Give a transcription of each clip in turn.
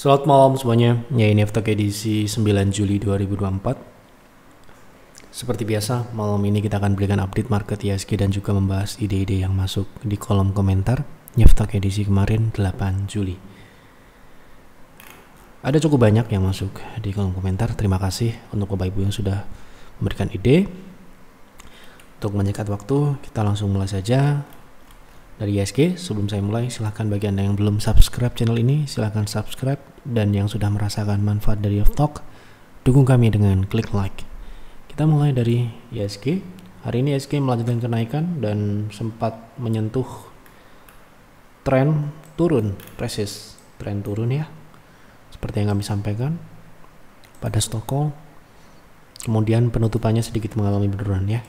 Selamat malam semuanya, ya ini Aftok edisi 9 Juli 2024. Seperti biasa, malam ini kita akan berikan update market ISG dan juga membahas ide-ide yang masuk di kolom komentar Aftok edisi kemarin 8 Juli. Ada cukup banyak yang masuk di kolom komentar, terima kasih untuk Bapak Ibu yang sudah memberikan ide. Untuk menyingkat waktu, kita langsung mulai saja. Dari ISG, sebelum saya mulai, silahkan bagi Anda yang belum subscribe channel ini, silahkan subscribe, dan yang sudah merasakan manfaat dari Aftok, dukung kami dengan klik like. Kita mulai dari ISG. Hari ini ISG melanjutkan kenaikan dan sempat menyentuh tren turun, resist tren turun ya, seperti yang kami sampaikan pada stock call. Kemudian penutupannya sedikit mengalami penurunan ya.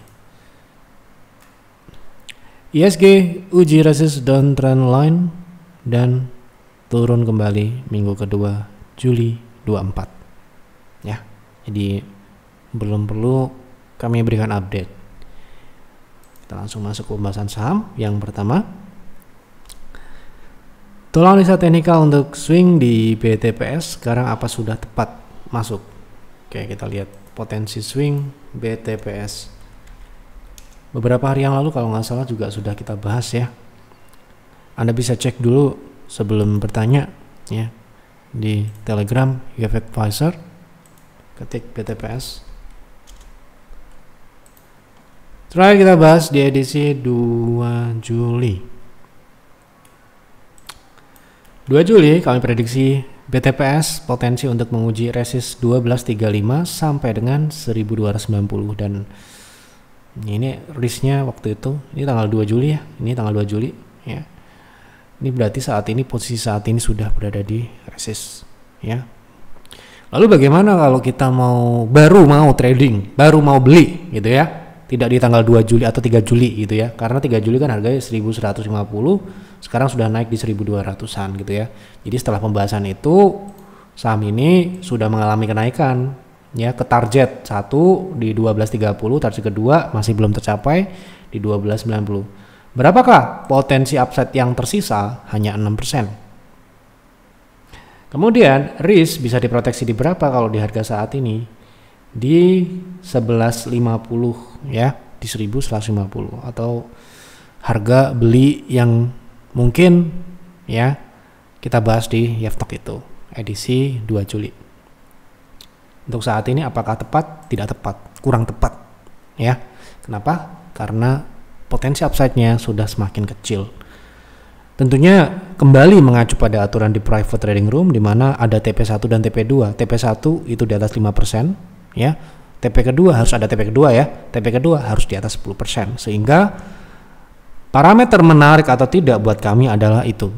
ISG uji resist downtrend line dan turun kembali minggu kedua Juli 24 ya. Jadi belum perlu kami berikan update. Kita langsung masuk ke pembahasan saham. Yang pertama, tolong analisa teknikal untuk swing di BTPS sekarang apa sudah tepat masuk? Oke, kita lihat potensi swing BTPS. Beberapa hari yang lalu kalau nggak salah juga sudah kita bahas ya. Anda bisa cek dulu sebelum bertanya ya di Telegram Efek Advisor, ketik BTPS. Terakhir kita bahas di edisi 2 Juli. 2 Juli kami prediksi BTPS potensi untuk menguji resist 1235 sampai dengan 1290 dan ini risknya waktu itu, ini tanggal 2 Juli ya, ini tanggal 2 Juli ya. Ini berarti saat ini, posisi saat ini sudah berada di resist ya. Lalu bagaimana kalau kita baru mau trading, baru mau beli gitu ya, tidak di tanggal 2 Juli atau 3 Juli gitu ya, karena 3 Juli kan harganya 1150, sekarang sudah naik di 1200-an gitu ya. Jadi setelah pembahasan itu, saham ini sudah mengalami kenaikan ya ke target 1 di 1230, target kedua masih belum tercapai di 1290. Berapakah potensi upside yang tersisa? Hanya 6%. Kemudian risk bisa diproteksi di berapa kalau di harga saat ini? Di 1150 ya, di 1150 atau harga beli yang mungkin ya kita bahas di Aftok itu edisi 2 Juli. Untuk saat ini apakah tepat? Tidak tepat, kurang tepat ya. Kenapa? Karena potensi upside-nya sudah semakin kecil. Tentunya kembali mengacu pada aturan di private trading room di mana ada TP1 dan TP2. TP1 itu di atas 5% ya. TP kedua harus ada TP kedua ya. TP kedua harus di atas 10%. Sehingga parameter menarik atau tidak buat kami adalah itu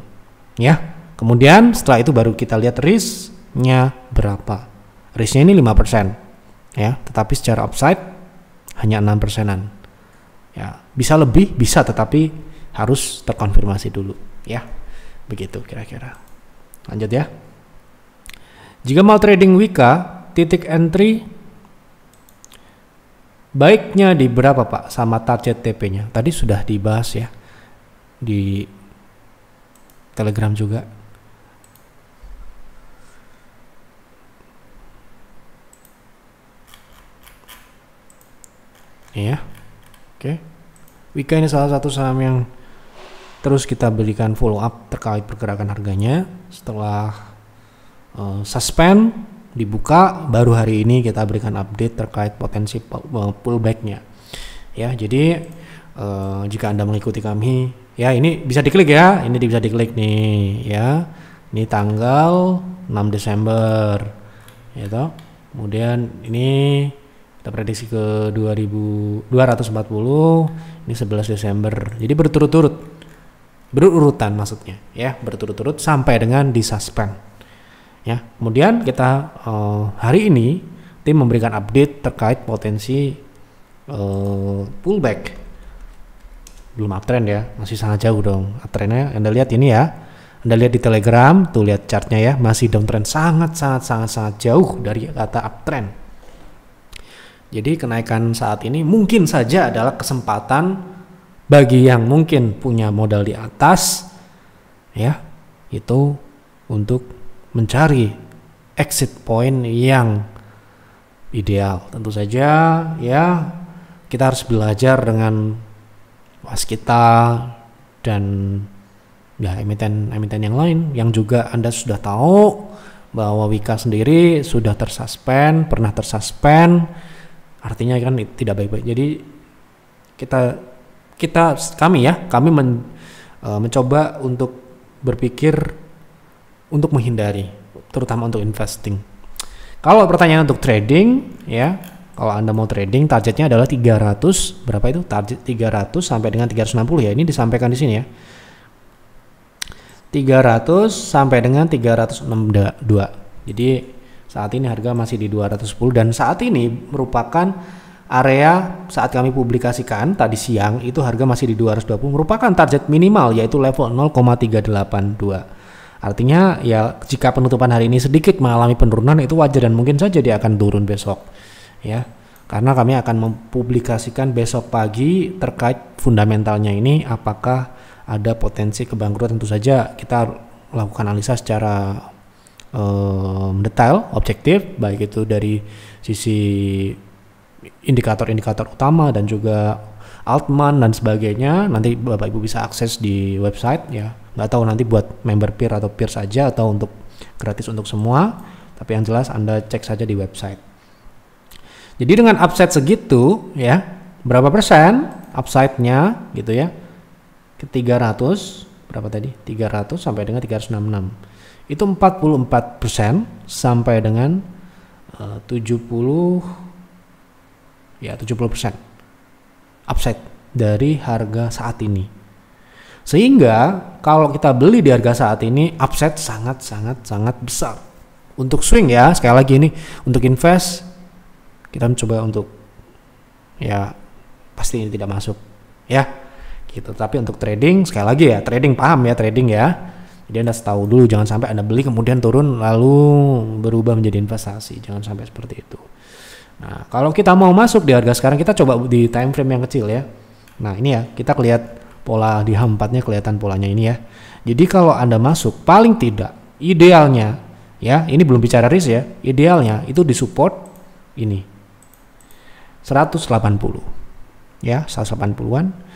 ya. Kemudian setelah itu baru kita lihat risk-nya berapa. Risknya ini 5% ya, tetapi secara upside hanya 6%-an ya. Bisa lebih, bisa, tetapi harus terkonfirmasi dulu ya. Begitu kira-kira. Lanjut ya. Jika mau trading Wika, titik entry baiknya di berapa Pak sama target TP-nya? Tadi sudah dibahas ya di Telegram juga. Ya, oke. Wika ini salah satu saham yang terus kita berikan follow up terkait pergerakan harganya. Setelah suspend dibuka, baru hari ini kita berikan update terkait potensi pullback-nya. Ya, jadi jika Anda mengikuti kami, ya ini bisa diklik ya, ini bisa diklik nih ya. Ini tanggal 6 Desember, ya toh. Kemudian ini kita prediksi ke 2240, ini 11 Desember. Jadi berturut-turut, berurutan maksudnya ya, berturut-turut sampai dengan di suspend ya. Kemudian kita hari ini tim memberikan update terkait potensi pullback. Belum uptrend ya, masih sangat jauh dong uptrendnya. Anda lihat ini ya, Anda lihat di Telegram, tuh lihat chartnya ya, masih downtrend sangat jauh dari kata uptrend. Jadi kenaikan saat ini mungkin saja adalah kesempatan bagi yang mungkin punya modal di atas ya, itu untuk mencari exit point yang ideal. Tentu saja ya kita harus belajar dengan waskita dan ya emiten yang lain yang juga Anda sudah tahu bahwa Wika sendiri sudah pernah tersuspend, artinya kan tidak baik-baik. Jadi kami mencoba untuk berpikir untuk menghindari, terutama untuk investing. Kalau pertanyaan untuk trading ya, kalau Anda mau trading targetnya adalah 300, berapa itu? Target 300 sampai dengan 360 ya. Ini disampaikan di sini ya. 300 sampai dengan 362. Jadi saat ini harga masih di 210 dan saat ini merupakan area saat kami publikasikan tadi siang itu harga masih di 220, merupakan target minimal yaitu level 0,382. Artinya ya jika penutupan hari ini sedikit mengalami penurunan itu wajar dan mungkin saja dia akan turun besok ya. Karena kami akan mempublikasikan besok pagi terkait fundamentalnya ini apakah ada potensi kebangkrutan. Tentu saja kita lakukan analisa secara detail, objektif, baik itu dari sisi indikator-indikator utama dan juga Altman dan sebagainya. Nanti Bapak Ibu bisa akses di website ya. Nggak tahu nanti buat member peer atau peer saja atau untuk gratis untuk semua. Tapi yang jelas Anda cek saja di website. Jadi dengan upside segitu ya, berapa persen upside-nya gitu ya? Ke 300 berapa tadi? 300 sampai dengan 366. Itu 44% sampai dengan 70 ya 70% upside dari harga saat ini. Sehingga kalau kita beli di harga saat ini upside sangat besar. Untuk swing ya, sekali lagi ini untuk invest kita mencoba untuk ya pasti ini tidak masuk ya. Gitu. Tapi untuk trading sekali lagi ya, trading paham ya trading ya. Jadi Anda tahu dulu, jangan sampai Anda beli kemudian turun lalu berubah menjadi investasi. Jangan sampai seperti itu. Nah, kalau kita mau masuk di harga sekarang kita coba di time frame yang kecil ya. Nah, ini ya, kita lihat pola di H4-nya kelihatan polanya ini ya. Jadi kalau Anda masuk paling tidak idealnya ya, ini belum bicara risk ya. Idealnya itu disupport ini. 180. Ya, 180-an.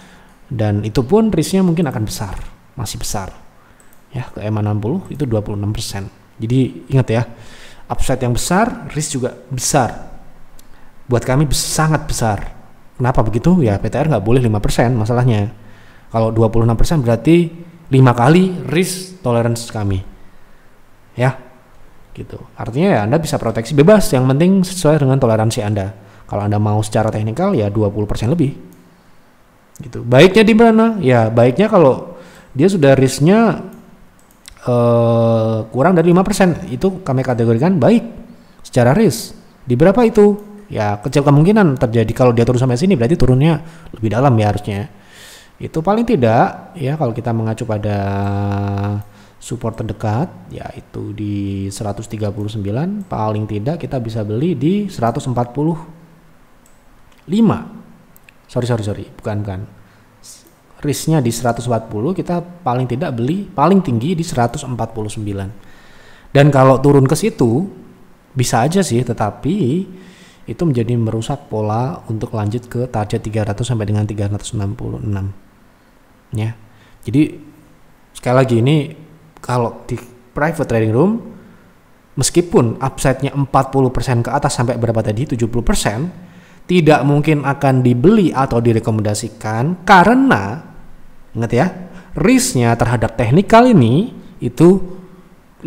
Dan itu pun risknya mungkin akan besar, masih besar ya, ke EMA 60 itu 26%. Jadi ingat ya, upside yang besar, risk juga besar. Buat kami sangat besar. Kenapa begitu? Ya PTR nggak boleh 5% masalahnya. Kalau 26% berarti 5 kali risk tolerance kami ya gitu. Artinya ya Anda bisa proteksi bebas, yang penting sesuai dengan toleransi Anda. Kalau Anda mau secara teknikal ya 20% lebih gitu. Baiknya di mana? Ya baiknya kalau dia sudah risknya kurang dari 5%, itu kami kategorikan baik secara risk. Di berapa itu? Ya kecil kemungkinan terjadi. Kalau dia turun sampai sini berarti turunnya lebih dalam ya harusnya. Itu paling tidak ya kalau kita mengacu pada support terdekat yaitu di 139, paling tidak kita bisa beli di 145. Sorry, bukan. Risknya di 140, kita paling tidak beli paling tinggi di 149. Dan kalau turun ke situ bisa aja sih, tetapi itu menjadi merusak pola untuk lanjut ke target 300 sampai dengan 366. Ya. Jadi sekali lagi ini kalau di private trading room meskipun upside-nya 40% ke atas sampai berapa tadi? 70%. Tidak mungkin akan dibeli atau direkomendasikan karena ingat ya, risknya terhadap teknikal ini itu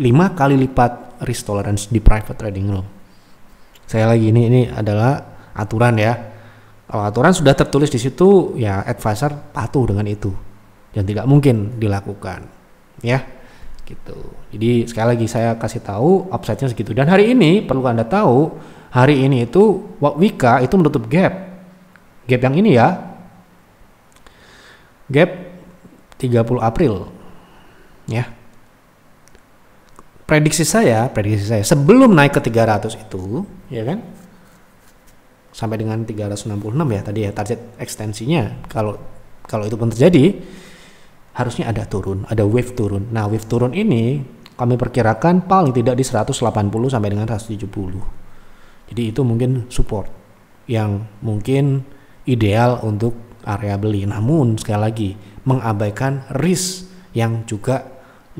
5 kali lipat risk tolerance di private trading room. Saya lagi ini adalah aturan ya. Kalau aturan sudah tertulis di situ ya advisor patuh dengan itu dan tidak mungkin dilakukan ya gitu. Jadi sekali lagi saya kasih tahu upside-nya segitu. Dan hari ini perlu Anda tahu, hari ini itu Wika itu menutup gap yang ini ya, gap 30 April ya. Prediksi saya sebelum naik ke 300 itu ya kan, sampai dengan 366 ya tadi ya target ekstensinya, kalau itu pun terjadi harusnya ada wave turun. Nah wave turun ini kami perkirakan paling tidak di 180 sampai dengan 170. Jadi itu mungkin support yang mungkin ideal untuk area beli. Namun sekali lagi mengabaikan risk yang juga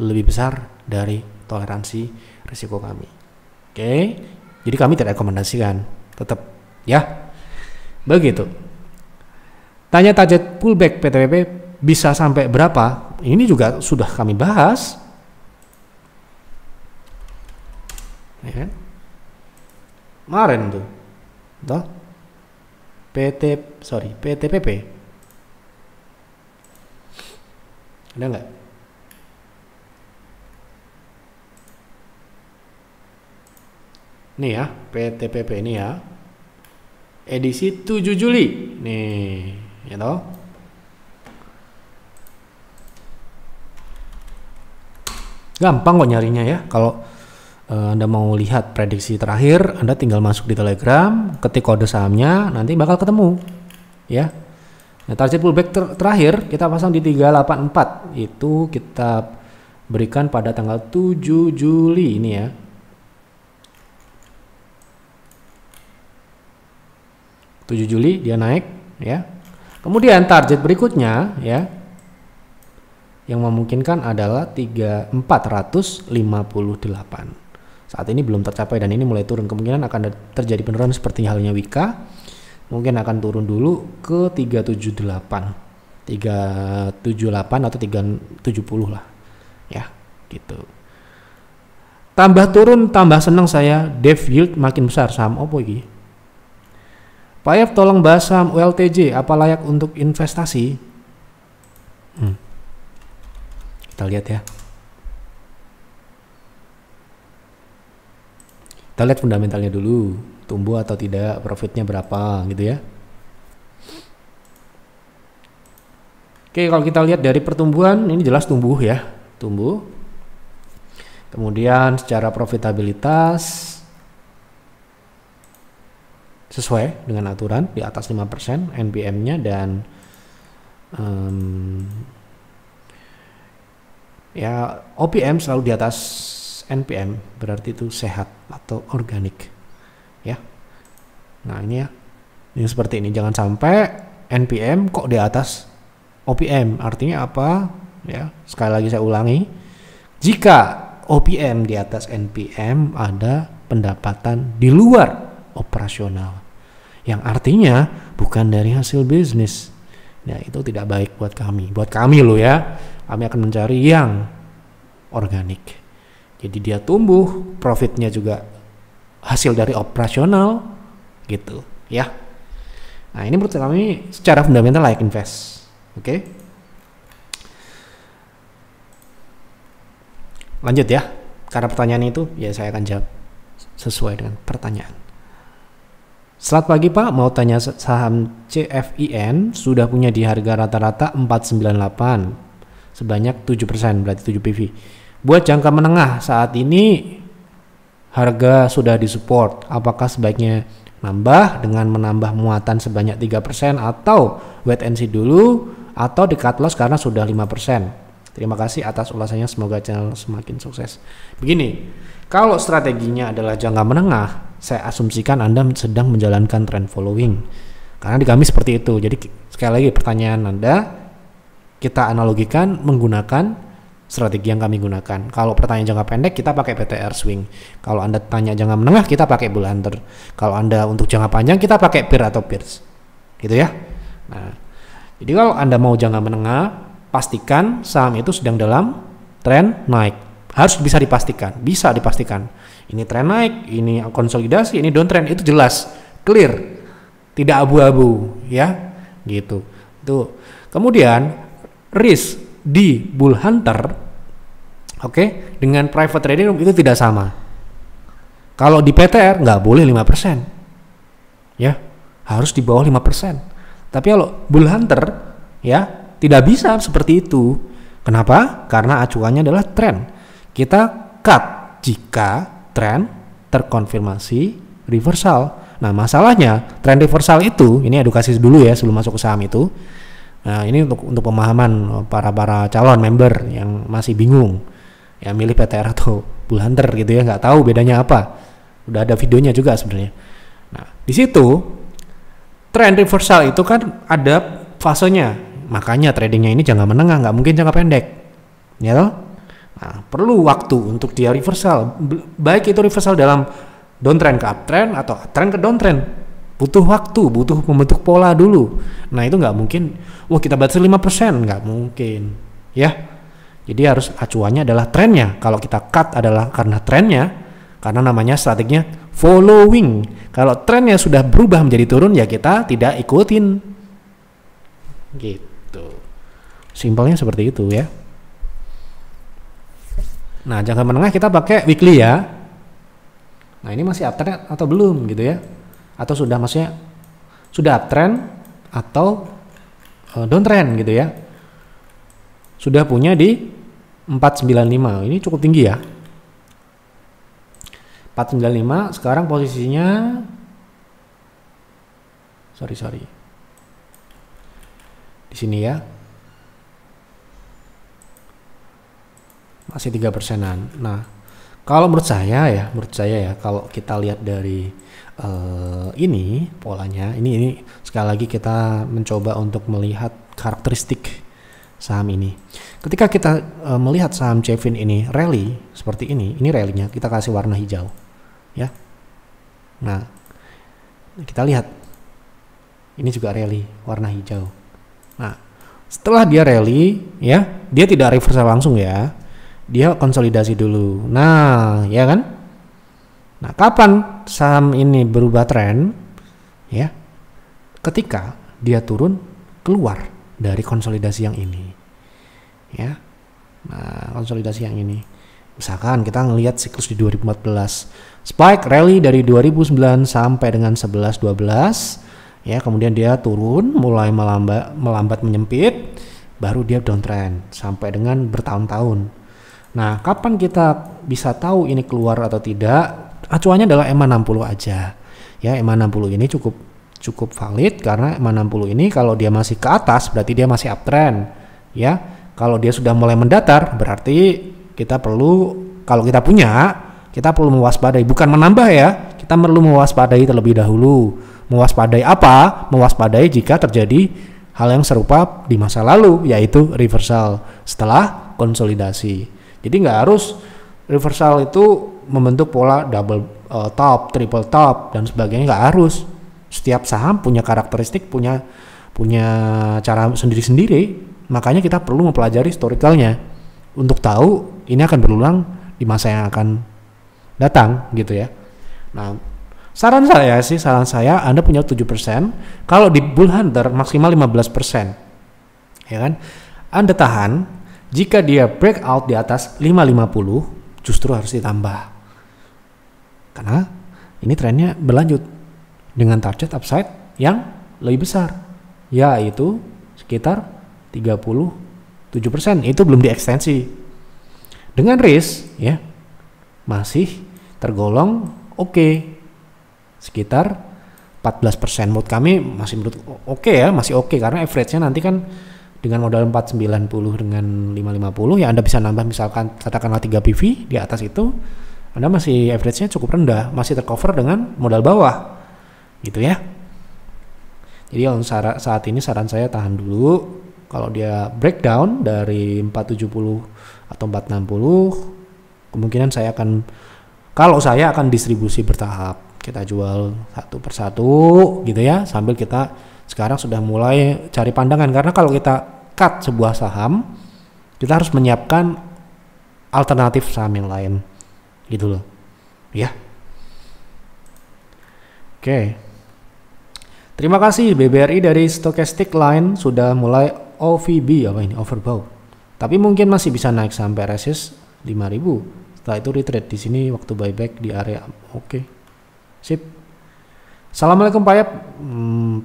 lebih besar dari toleransi risiko kami. Oke, jadi kami tidak rekomendasikan, tetap ya. Begitu. Tanya target pullback PTPP bisa sampai berapa? Ini juga sudah kami bahas. Ya. Kemarin tuh. Toh? PTPP. Ada nggak? Nih ya, PTPP ini ya. Edisi 7 Juli. Nih, ya toh. Gampang kok nyarinya ya. Kalau Anda mau lihat prediksi terakhir, Anda tinggal masuk di Telegram, ketik kode sahamnya, nanti bakal ketemu. Ya. Nah, target pullback terakhir kita pasang di 384. Itu kita berikan pada tanggal 7 Juli ini ya. Juli dia naik ya. Kemudian target berikutnya ya yang memungkinkan adalah 3458. Saat ini belum tercapai dan ini mulai turun. Kemungkinan akan terjadi penurunan seperti halnya Wika. Mungkin akan turun dulu ke 378. 378 atau 370 lah. Ya, gitu. Tambah turun tambah senang saya. Dev yield makin besar. Saham opo iki? Pak F tolong bahas saham ULTJ, apa layak untuk investasi? Kita lihat ya. Kita lihat fundamentalnya dulu, tumbuh atau tidak, profitnya berapa gitu ya. Oke, kalau kita lihat dari pertumbuhan, ini jelas tumbuh ya, tumbuh. Kemudian secara profitabilitas sesuai dengan aturan di atas 5% NPM-nya dan ya OPM selalu di atas NPM, berarti itu sehat atau organik ya. Nah ini ya, ini seperti ini, jangan sampai NPM kok di atas OPM. Artinya apa ya, sekali lagi saya ulangi, jika OPM di atas NPM ada pendapatan di luar operasional yang artinya bukan dari hasil bisnis. Nah itu tidak baik buat kami loh ya. Kami akan mencari yang organik, jadi dia tumbuh, profitnya juga hasil dari operasional gitu ya. Nah ini menurut kami secara fundamental layak invest. Oke. Lanjut ya, karena pertanyaan itu ya saya akan jawab sesuai dengan pertanyaan. Selamat pagi Pak, mau tanya saham CFIN sudah punya di harga rata-rata 498 sebanyak 7%, berarti 7 PV. Buat jangka menengah saat ini harga sudah disupport, apakah sebaiknya nambah dengan menambah muatan sebanyak 3% atau wait and see dulu atau di cut loss karena sudah 5%? Terima kasih atas ulasannya, semoga channel semakin sukses. Begini, kalau strateginya adalah jangka menengah, saya asumsikan Anda sedang menjalankan trend following. Karena di kami seperti itu. Jadi sekali lagi pertanyaan Anda, kita analogikan menggunakan strategi yang kami gunakan. Kalau pertanyaan jangka pendek, kita pakai PTR swing. Kalau Anda tanya jangka menengah, kita pakai bull hunter. Kalau Anda untuk jangka panjang, kita pakai peer atau peers. Gitu ya. Nah, jadi kalau Anda mau jangka menengah, pastikan saham itu sedang dalam tren naik. Harus bisa dipastikan. Ini tren naik, ini konsolidasi, ini downtrend, itu jelas, clear, tidak abu-abu, ya, gitu. Tuh. Kemudian risk di bull hunter, oke, dengan private trading itu tidak sama. Kalau di PTR nggak boleh 5%, ya, harus di bawah 5%. Tapi kalau bull hunter, ya, tidak bisa seperti itu. Kenapa? Karena acuannya adalah tren. Kita cut jika tren terkonfirmasi reversal. Nah masalahnya tren reversal itu, ini edukasi dulu ya sebelum masuk ke saham itu. Nah ini untuk pemahaman para calon member yang masih bingung ya milih PTR atau Bull Hunter gitu ya, nggak tahu bedanya apa. Udah ada videonya juga sebenarnya. Nah, di situ trend reversal itu kan ada fasenya, makanya tradingnya ini jangka menengah, nggak mungkin jangka pendek, ya toh? Nah, perlu waktu untuk dia reversal, baik itu reversal dalam downtrend ke uptrend atau uptrend ke downtrend, butuh waktu, butuh membentuk pola dulu. Nah itu nggak mungkin, wah kita baca 5%, nggak mungkin, ya. Jadi harus acuannya adalah trennya. Kalau kita cut adalah karena trennya, karena namanya strateginya following. Kalau trennya sudah berubah menjadi turun, ya kita tidak ikutin. Gitu. Simpelnya seperti itu ya. Nah, jangka menengah kita pakai weekly ya. Nah, ini masih uptrend atau belum gitu ya? Atau sudah maksudnya sudah uptrend atau downtrend gitu ya? Sudah punya di 495. Ini cukup tinggi ya. 495 sekarang posisinya sorry. Di sini ya. Masih 3%-an. Nah, kalau menurut saya ya kalau kita lihat dari ini polanya, ini sekali lagi kita mencoba untuk melihat karakteristik saham ini. Ketika kita melihat saham Cevin ini rally seperti ini rally-nya kita kasih warna hijau, ya. Nah, kita lihat ini juga rally warna hijau. Nah, setelah dia rally, ya, dia tidak reversal langsung ya. Dia konsolidasi dulu. Nah, ya kan? Nah, kapan saham ini berubah tren? Ya, ketika dia turun keluar dari konsolidasi yang ini. Ya. Nah, konsolidasi yang ini. Misalkan kita ngelihat siklus di 2014, spike rally dari 2009 sampai dengan 11 12, ya, kemudian dia turun, mulai melambat menyempit, baru dia downtrend sampai dengan bertahun-tahun. Nah, kapan kita bisa tahu ini keluar atau tidak? Acuannya adalah EMA 60 aja. Ya, EMA 60 ini cukup valid karena EMA 60 ini kalau dia masih ke atas berarti dia masih uptrend. Ya, kalau dia sudah mulai mendatar berarti kita perlu, kalau kita punya, kita perlu mewaspadai, bukan menambah ya. Kita perlu mewaspadai terlebih dahulu. Mewaspadai apa? Mewaspadai jika terjadi hal yang serupa di masa lalu, yaitu reversal setelah konsolidasi. Jadi nggak harus reversal itu membentuk pola double top, triple top dan sebagainya, nggak harus. Setiap saham punya karakteristik, punya cara sendiri-sendiri. Makanya kita perlu mempelajari historicalnya untuk tahu ini akan berulang di masa yang akan datang gitu ya. Nah, saran saya Anda punya 7%, kalau di Bull Hunter maksimal 15%. Ya kan? Anda tahan. Jika dia breakout di atas 550, justru harus ditambah. Karena ini trennya berlanjut dengan target upside yang lebih besar, yaitu sekitar 37%. Itu belum diekstensi. Dengan risk ya masih tergolong oke. Sekitar 14%. Menurut kami masih oke ya, masih oke karena average-nya nanti kan dengan modal 490 dengan 550 ya Anda bisa nambah misalkan katakanlah 3 PV di atas itu, Anda masih average-nya cukup rendah, masih tercover dengan modal bawah gitu ya. Jadi saat ini saran saya tahan dulu. Kalau dia breakdown dari 470 atau 460, kemungkinan kalau saya akan distribusi bertahap, kita jual satu persatu gitu ya, sambil kita sekarang sudah mulai cari pandangan. Karena kalau kita cut sebuah saham, kita harus menyiapkan alternatif saham yang lain gitu loh ya. Oke, terima kasih BBRI dari Stochastic Line sudah mulai OVB, apa ini, overbought, tapi mungkin masih bisa naik sampai resist 5000. Setelah itu retreat di sini waktu buyback di area. Oke, sip. Assalamualaikum Pak Yap.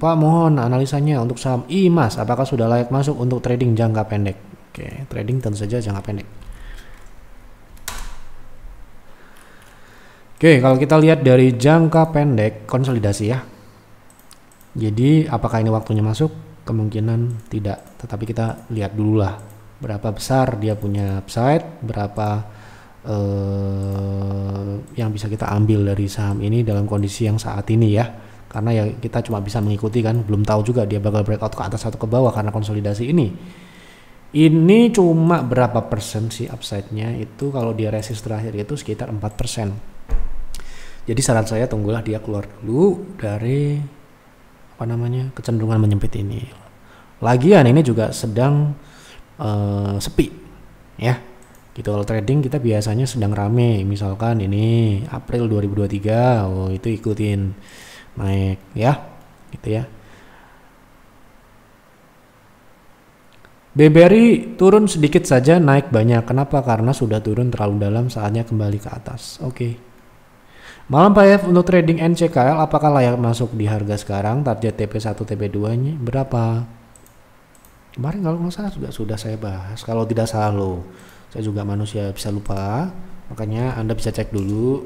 Pak, mohon analisanya untuk saham IMAS, apakah sudah layak masuk untuk trading jangka pendek? Oke, trading tentu saja jangka pendek. Oke, kalau kita lihat dari jangka pendek konsolidasi ya. Jadi apakah ini waktunya masuk? Kemungkinan tidak, tetapi kita lihat dulu lah berapa besar dia punya upside, berapa yang bisa kita ambil dari saham ini dalam kondisi yang saat ini ya, karena ya kita cuma bisa mengikuti kan, belum tahu juga dia bakal breakout ke atas atau ke bawah karena konsolidasi ini cuma berapa persen sih upside-nya itu. Kalau dia resist terakhir itu sekitar 4%. Jadi saran saya tunggulah dia keluar dulu dari kecenderungan menyempit ini. Lagian ini juga sedang sepi ya gitu. Kalau trading kita biasanya sedang rame, misalkan ini April 2023, itu ikutin naik ya gitu ya. BBRI turun sedikit saja naik banyak. Kenapa? Karena sudah turun terlalu dalam, saatnya kembali ke atas. Oke. Malam Pak F, untuk trading NCKL apakah layak masuk di harga sekarang? Target TP1 TP2 nya berapa? Kemarin kalau nggak salah sudah saya bahas. Kalau tidak salah loh, saya juga manusia bisa lupa, makanya Anda bisa cek dulu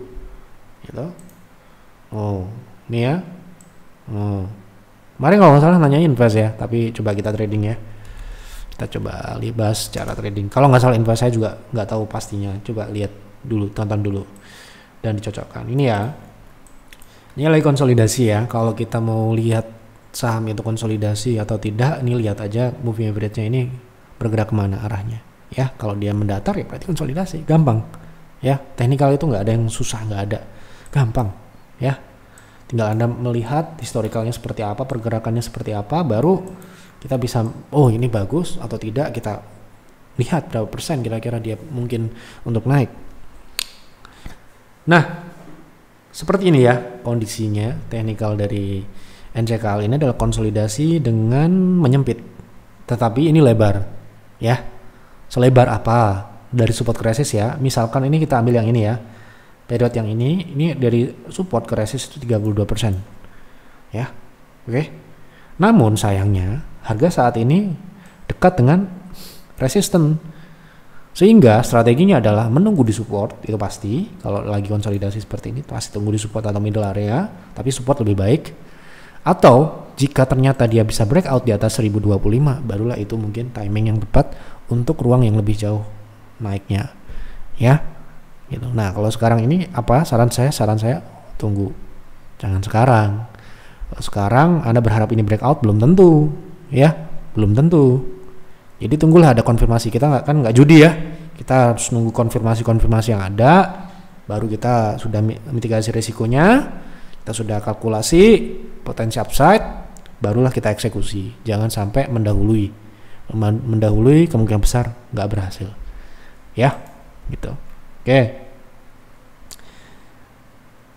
gitu. Oh ini ya, kemarin kalau nggak salah nanya invest ya, tapi coba kita trading ya. Kita coba bahas cara trading. Kalau nggak salah invest, saya juga nggak tahu pastinya. Coba lihat dulu, tonton dulu dan dicocokkan. Ini ya, ini lagi konsolidasi ya. Kalau kita mau lihat saham itu konsolidasi atau tidak, ini lihat aja moving average-nya ini bergerak kemana arahnya ya. Kalau dia mendatar ya berarti konsolidasi, gampang ya. Teknikal itu nggak ada yang susah, nggak ada, gampang ya. Tinggal Anda melihat historicalnya seperti apa, pergerakannya seperti apa, baru kita bisa, oh ini bagus atau tidak, kita lihat berapa persen kira-kira dia mungkin untuk naik. Nah, seperti ini ya kondisinya teknikal dari NCKL ini adalah konsolidasi dengan menyempit, tetapi ini lebar ya. Selebar apa? Dari support ke resist ya. Misalkan ini kita ambil yang ini ya, periode yang ini dari support ke resist itu 32% ya. Oke. Namun sayangnya harga saat ini dekat dengan resisten, sehingga strateginya adalah menunggu di support. Itu pasti kalau lagi konsolidasi seperti ini pasti tunggu di support atau middle area, tapi support lebih baik. Atau jika ternyata dia bisa breakout di atas 1025, barulah itu mungkin timing yang tepat untuk ruang yang lebih jauh naiknya ya gitu. Nah kalau sekarang ini apa saran saya tunggu, jangan sekarang. Kalau sekarang Anda berharap ini breakout, belum tentu ya, belum tentu. Jadi tunggulah ada konfirmasi. Kita nggak judi ya, kita harus nunggu konfirmasi yang ada, baru kita sudah mitigasi risikonya, kita sudah kalkulasi potensi upside, barulah kita eksekusi. Jangan sampai mendahului kemungkinan besar nggak berhasil ya gitu. Oke.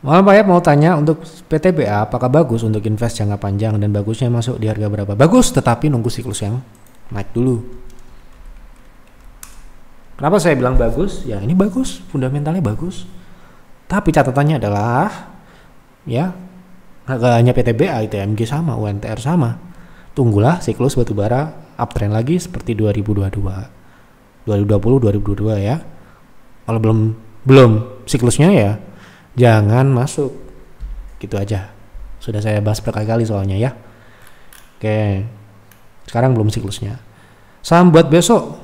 Pak ya, mau tanya untuk PTBA apakah bagus untuk invest jangka panjang dan bagusnya masuk di harga berapa? Bagus, tetapi nunggu siklus yang naik dulu. Kenapa saya bilang bagus? Ya ini bagus, fundamentalnya bagus. Tapi catatannya adalah ya nggak hanya PTBA, ITMG sama, UNTR sama. Tunggulah siklus batubara uptrend lagi seperti 2020 ya. Kalau belum siklusnya ya jangan masuk. Gitu aja. Sudah saya bahas berkali-kali soalnya ya. Oke. Sekarang belum siklusnya. Saham buat besok.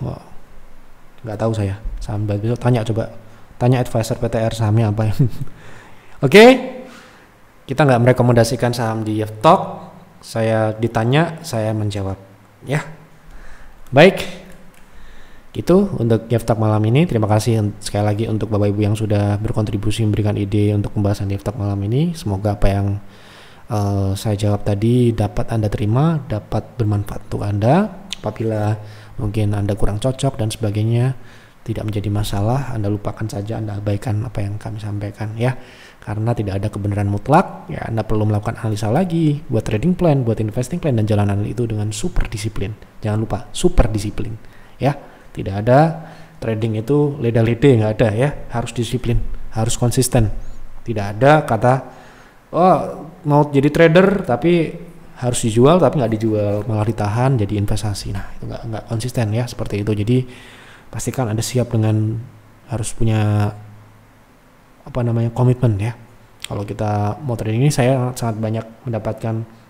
Nggak tahu saya. Saham buat besok, tanya advisor PTR sahamnya apa. Oke. Kita nggak merekomendasikan saham di Yeftalk. Saya ditanya, saya menjawab ya. Baik. Gitu untuk Yeftalk malam ini. Terima kasih sekali lagi untuk Bapak Ibu yang sudah berkontribusi memberikan ide untuk pembahasan Yeftalk malam ini. Semoga apa yang saya jawab tadi dapat Anda terima, dapat bermanfaat untuk Anda. Apabila mungkin Anda kurang cocok dan sebagainya, tidak menjadi masalah, Anda lupakan saja, Anda abaikan apa yang kami sampaikan ya. Karena tidak ada kebenaran mutlak, ya Anda perlu melakukan analisa lagi, buat trading plan, buat investing plan, dan jalanan itu dengan super disiplin. Jangan lupa, super disiplin ya. Tidak ada trading itu leda-lede, nggak ada ya. Harus disiplin, harus konsisten. Tidak ada kata, oh mau jadi trader tapi harus dijual, tapi nggak dijual, malah ditahan jadi investasi. Nah itu nggak konsisten ya, seperti itu. Jadi pastikan Anda siap dengan harus punya komitmen ya. Kalau kita mau trading ini, saya sangat banyak mendapatkan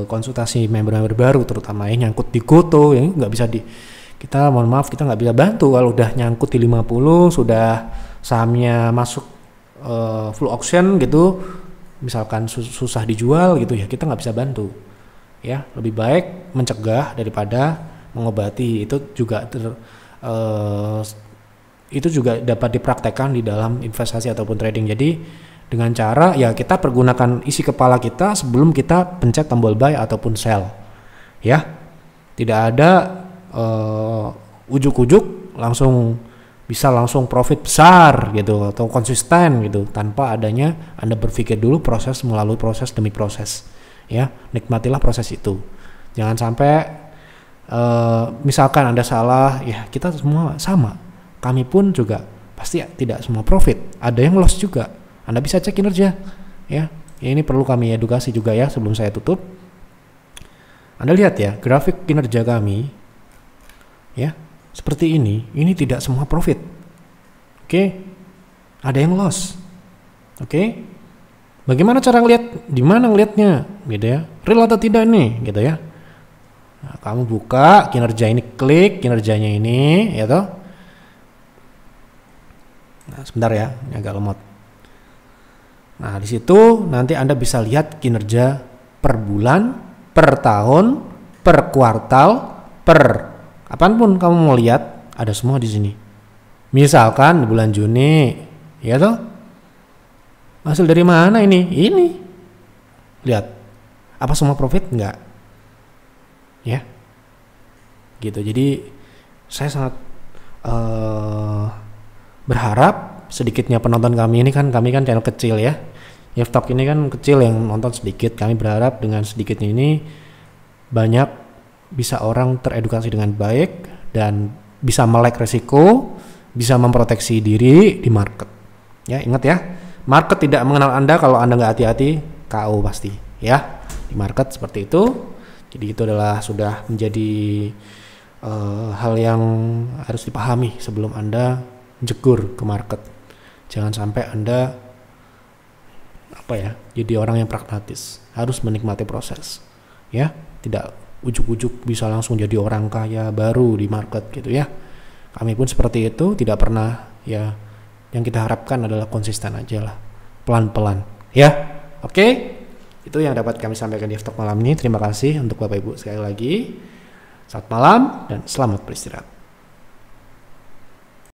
konsultasi member-member baru, terutama yang nyangkut di Goto, yang nggak bisa kita mohon maaf kita nggak bisa bantu kalau udah nyangkut di 50, sudah sahamnya masuk full auction gitu, misalkan susah dijual gitu ya, kita nggak bisa bantu ya. Lebih baik mencegah daripada mengobati. Itu juga itu juga dapat dipraktekkan di dalam investasi ataupun trading. Jadi dengan cara ya kita pergunakan isi kepala kita sebelum kita pencet tombol buy ataupun sell ya. Tidak ada ujuk-ujuk langsung bisa langsung profit besar gitu atau konsisten gitu tanpa adanya Anda berpikir dulu proses melalui proses demi proses ya. Nikmatilah proses itu. Jangan sampai misalkan Anda salah, ya kita semua sama. Kami pun juga pasti tidak semua profit. Ada yang loss juga. Anda bisa cek kinerja ya. Ini perlu kami edukasi juga ya sebelum saya tutup. Anda lihat ya grafik kinerja kami ya. Seperti ini tidak semua profit. Oke. Ada yang loss. Oke. Bagaimana cara ngelihat? Di mana ngelihatnya? Gitu ya. Real atau tidak nih, gitu ya. Nah, kamu buka kinerja ini, klik kinerjanya ini, ya toh. Nah, sebentar ya, ini agak lemot. Nah, di situ nanti Anda bisa lihat kinerja per bulan, per tahun, per kuartal, per apapun kamu mau lihat, ada semua di sini. Misalkan di bulan Juni, ya toh? Hasil dari mana ini? Ini. Lihat. Apa semua profit? Enggak. Ya. Gitu. Jadi saya sangat berharap sedikitnya penonton kami ini kan, kami kan channel kecil ya. Yeftalk ini kan kecil yang nonton sedikit. Kami berharap dengan sedikitnya ini banyak bisa orang teredukasi dengan baik dan bisa melek resiko, bisa memproteksi diri di market. Ya, ingat ya, market tidak mengenal Anda kalau Anda nggak hati-hati, KO pasti. Ya, di market seperti itu. Jadi itu adalah sudah menjadi hal yang harus dipahami sebelum Anda jegur ke market. Jangan sampai Anda jadi orang yang pragmatis. Harus menikmati proses. Ya, tidak ujuk-ujuk bisa langsung jadi orang kaya baru di market gitu ya. Kami pun seperti itu, tidak pernah ya. Yang kita harapkan adalah konsisten aja lah, pelan-pelan ya. Oke, itu yang dapat kami sampaikan di Yeftalk malam ini. Terima kasih untuk Bapak Ibu sekali lagi. Selamat malam dan selamat beristirahat.